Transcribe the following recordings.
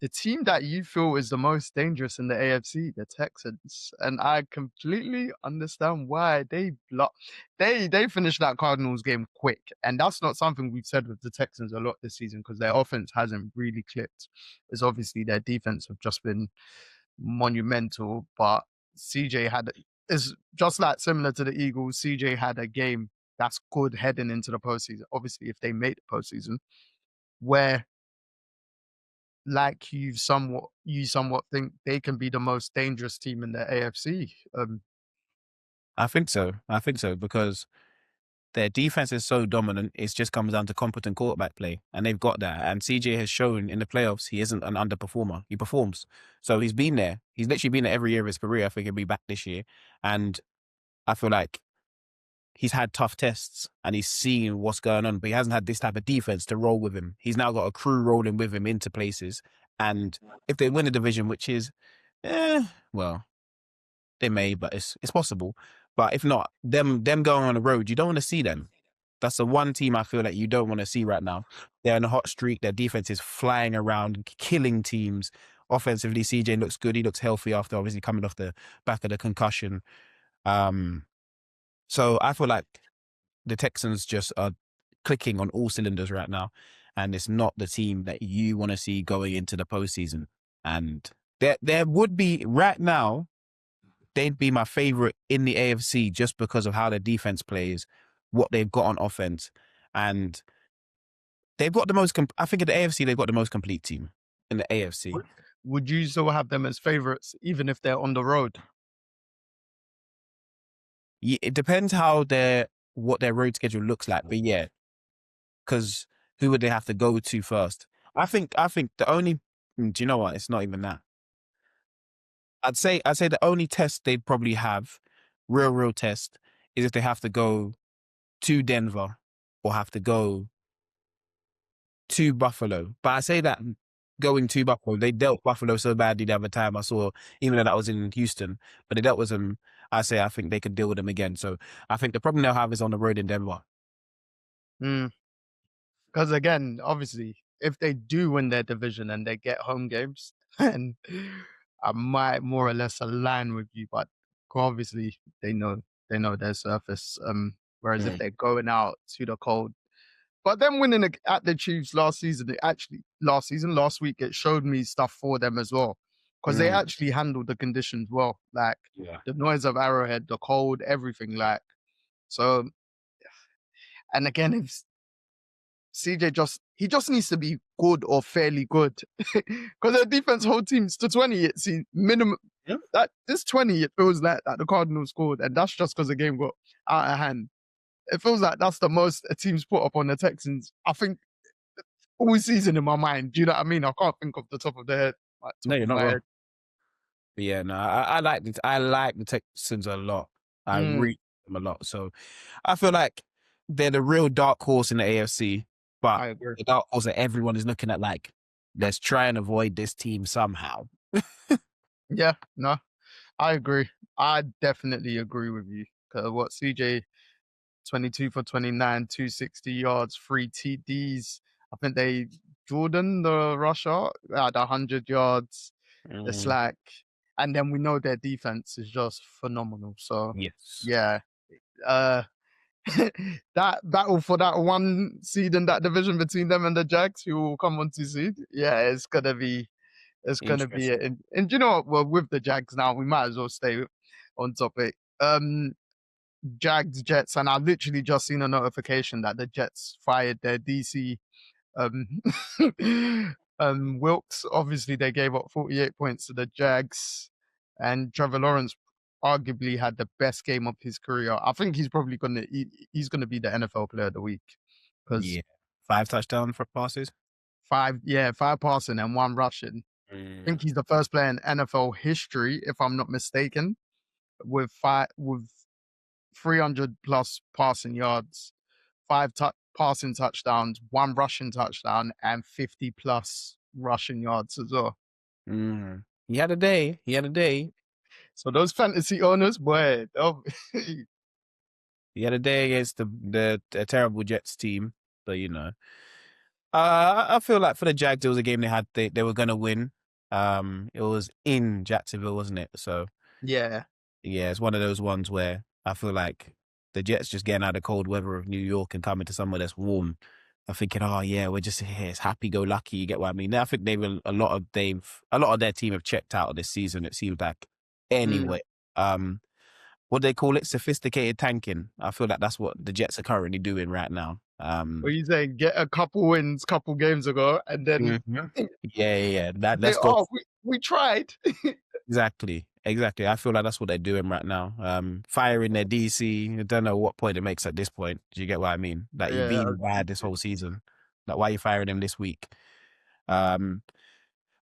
the team that you feel is the most dangerous in the AFC, the Texans, and I completely understand why they finished that Cardinals game quick, and that's not something we've said with the Texans a lot this season because their offense hasn't really clicked. It's obviously their defense have just been monumental, but CJ had is just like similar to the Eagles. CJ had a game that's good heading into the postseason. Obviously, if they make the postseason, where like you somewhat think they can be the most dangerous team in the AFC. I think so. I think so because their defense is so dominant. It just comes down to competent quarterback play, and they've got that. And CJ has shown in the playoffs he isn't an underperformer. He performs. So he's been there. He's literally been there every year of his career. I think he'll be back this year, and I feel like he's had tough tests and he's seen what's going on, but he hasn't had this type of defense to roll with him. He's now got a crew rolling with him into places. And if they win a division, which is, well, they may, but it's possible. But if not, them going on the road, you don't want to see them. That's the one team I feel like you don't want to see right now. They're in a hot streak. Their defense is flying around, killing teams. Offensively, CJ looks good. He looks healthy after obviously coming off the back of the concussion. So I feel like the Texans just are clicking on all cylinders right now, and it's not the team that you want to see going into the postseason. And there would be right now, they'd be my favorite in the AFC just because of how their defense plays, what they've got on offense, and they've got the most. I think in the AFC they've got the most complete team in the AFC. Would you still have them as favorites even if they're on the road? Yeah, it depends how what their road schedule looks like, but yeah, because who would they have to go to first? I think the only. Do you know what? It's not even that. I'd say the only test they'd probably have, real test, is if they have to go to Denver or have to go to Buffalo. But I say that going to Buffalo, they dealt Buffalo so badly the other time I saw, even though that was in Houston, but they dealt with them. I think they could deal with them again. So I think the problem they'll have is on the road in Denver. Because again, obviously, if they do win their division and they get home games, then I might more or less align with you. But obviously, they know their surface. Whereas if they're going out to the cold, but them winning at the Chiefs last week, it showed me stuff for them as well. Because they actually handled the conditions well, like the noise of Arrowhead, the cold, everything. Like so, and again, if CJ just needs to be good or fairly good, because their defense whole team's to 20. It's minimum. Yeah. That this 20, it feels like that the Cardinals scored, and that's just because the game got out of hand. It feels like that's the most a team's put up on the Texans, I think, all season in my mind. Do you know what I mean? I can't think off the top of the head. No, you're not wrong. But yeah, no, I like this. I like the Texans a lot. I read them a lot. So I feel like they're the real dark horse in the AFC. But the dark horse that everyone is looking at, like, let's try and avoid this team somehow. Yeah, no, I agree. I definitely agree with you. What CJ, 22 for 29, 260 yards, 3 TDs. I think Jordan, the rusher, had 100 yards. It's like, and then we know their defense is just phenomenal. So, yes, yeah. That battle for that one seed in that division between them and the Jags, who will come on to seed. Yeah, it's gonna be it. And you know what? Well, with the Jags now, we might as well stay on topic. Jags, Jets, and I've literally just seen a notification that the Jets fired their DC Wilkes. Obviously, they gave up 48 points to the Jags, and Trevor Lawrence arguably had the best game of his career. I think he's probably gonna be the NFL Player of the Week because 5 touchdown for passes, 5 passing and 1 rushing. I think he's the first player in NFL history, if I'm not mistaken, with 300 plus passing yards, 5 passing touchdowns, 1 rushing touchdown, and 50 plus rushing yards as well. He had a day. So those fantasy owners, boy, he had a day against the terrible Jets team. But you know, I feel like for the Jags, it was a game they were going to win. It was in Jacksonville, wasn't it? So Yeah. yeah, it's one of those ones where I feel like the Jets just getting out of the cold weather of New York and coming to somewhere that's warm. I'm thinking, oh yeah, we're just here. It's happy go lucky. You get what I mean? I think a lot of their team have checked out of this season. It seems like Mm. anyway. What do they call it? Sophisticated tanking. I feel like that's what the Jets are currently doing right now. What you saying? Get a couple wins, couple games ago, and then Mhm. Yeah. say, Let's go. "Oh, we tried." Exactly. I feel like that's what they're doing right now. Firing their DC. I don't know what point it makes at this point. Do you get what I mean? Like you've Yeah. been bad this whole season. Like why are you firing him this week? Um,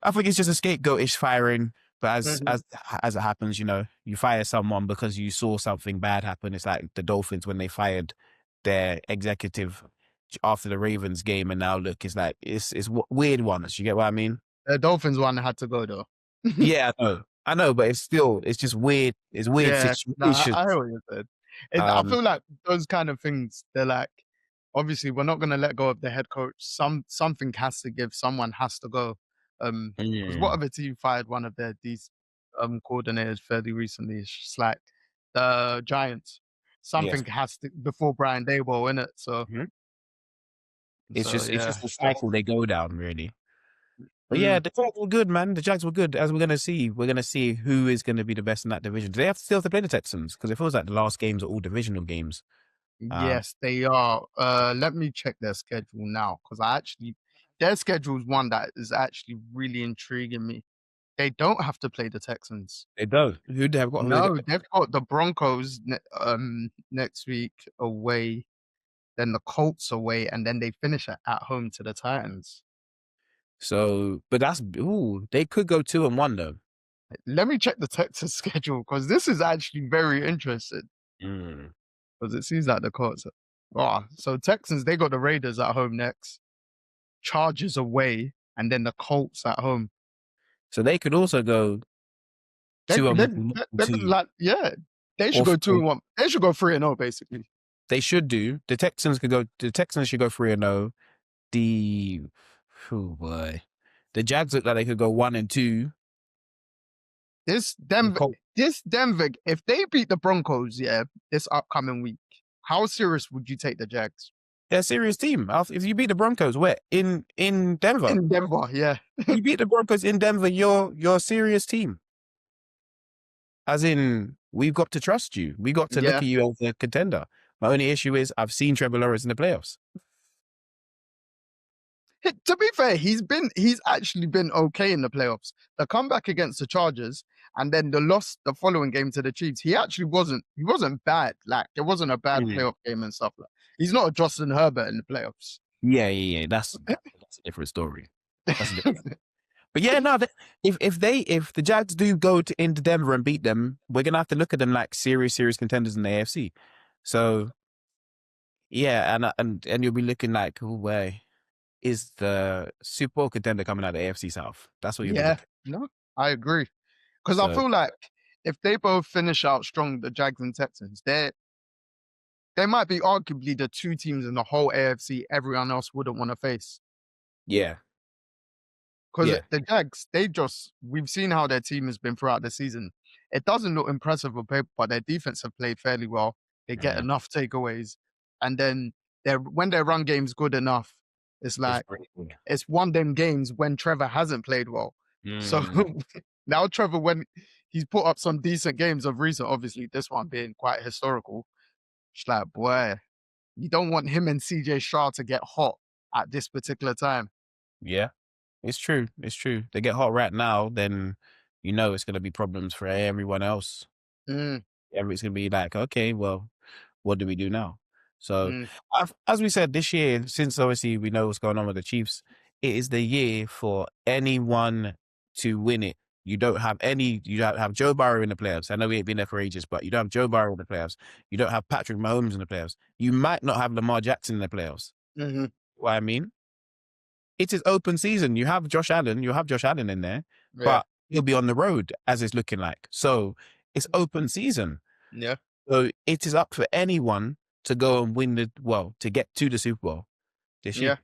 I think it's just a scapegoatish firing. But Mhm. as it happens, you fire someone because you saw something bad happen. It's like the Dolphins when they fired their executive after the Ravens game, and now look, it's like it's weird ones. You get what I mean? The Dolphins one had to go though. Yeah, I know, but it's just weird. It's weird Yeah, no, situations. I hear what you said. I Um, feel like those kind of things, they're like, obviously, we're not gonna let go of the head coach. Something has to give. Someone has to go. Because what mm, other team fired one of their these coordinators fairly recently? It's just like the Giants. yes. Something has to before Brian Daboll in it. So Mhm. It's yeah, just the it's tough. cycle they go down, really. But yeah, Mm. the Jags were good, man. The Jags were good. As we're gonna see, who is gonna be the best in that division. Do they still have to play the Texans? Because it feels like the last games are all divisional games. Um, Yes, they are. Let me check their schedule now because their schedule is one that is actually really intriguing me. They don't have to play the Texans. they don't. Who they got? No, they've got the Broncos next week away, then the Colts away, and then they finish at home to the Titans. So, but they could go 2-1 though. Let me check the Texans schedule because this is actually very interesting Mm. because it seems like the Colts. Oh, so Texans they got the Raiders at home next, Chargers away, and then the Colts at home. So they could also go They, two they, and one, they could two, like yeah, they should or go 2-1. They should go 3-0 basically. they should do. The Texans could go. The Texans should go 3-0. The oh boy, the Jags look like they could go 1-2. This The Denver, Colts, this Denver, if they beat the Broncos, yeah, this upcoming week, how serious would you take the Jags they're a serious team. If you beat the Broncos, where in Denver, in Denver? Yeah, you beat the Broncos in Denver, you're a serious team. As in, we've got to trust you. We got to look yeah. at you as a contender. My only issue is I've seen Trevor Lawrence in the playoffs. To be fair, he's actually been okay in the playoffs. The comeback against the Chargers and then the loss the following game to the Chiefs, he wasn't bad. Like it wasn't a bad Mm. playoff game and stuff like. He's not a Justin Herbert in the playoffs. Yeah. That's a different story. That's a different. But yeah, no. If the Jags do go into Denver and beat them, we're gonna have to look at them like serious contenders in the AFC. So yeah, and you'll be looking like, oh, where is the Super Bowl contender coming out of the AFC South? That's what you'll be Yeah, looking. no, I agree. Because I So feel like if they both finish out strong, the Jags and Texans, they might be arguably the two teams in the whole AFC everyone else wouldn't want to face. yeah, Because yeah, the Jags, we've seen how their team has been throughout the season. It doesn't look impressive on paper, but their defense have played fairly well. They get mhm. enough takeaways. And then when their run game's good enough, it's It's like, pretty good. it's one of them games when Trevor hasn't played well. So Mm, now Trevor, when he's put up some decent games of recent, obviously this one being quite historical, it's like, boy, you don't want him and CJ Stroud to get hot at this particular time. yeah. It's true. It's true. They get hot right now, then it's going to be problems for everyone else. Mm, Everybody's going to be like, okay, well, what do we do now? So, mm, as we said this year, since obviously we know what's going on with the Chiefs, it is the year for anyone to win it. You don't have Joe Burrow in the playoffs. I know we ain't been there for ages, but you don't have Joe Burrow in the playoffs. You don't have Patrick Mahomes in the playoffs. You might not have Lamar Jackson in the playoffs. mhm, What I mean? It is open season. You'll have Josh Allen in there, yeah, but he'll be on the road as it's looking like. So it's open season. yeah, So it is up for anyone to go and to get to the Super Bowl this yeah. year.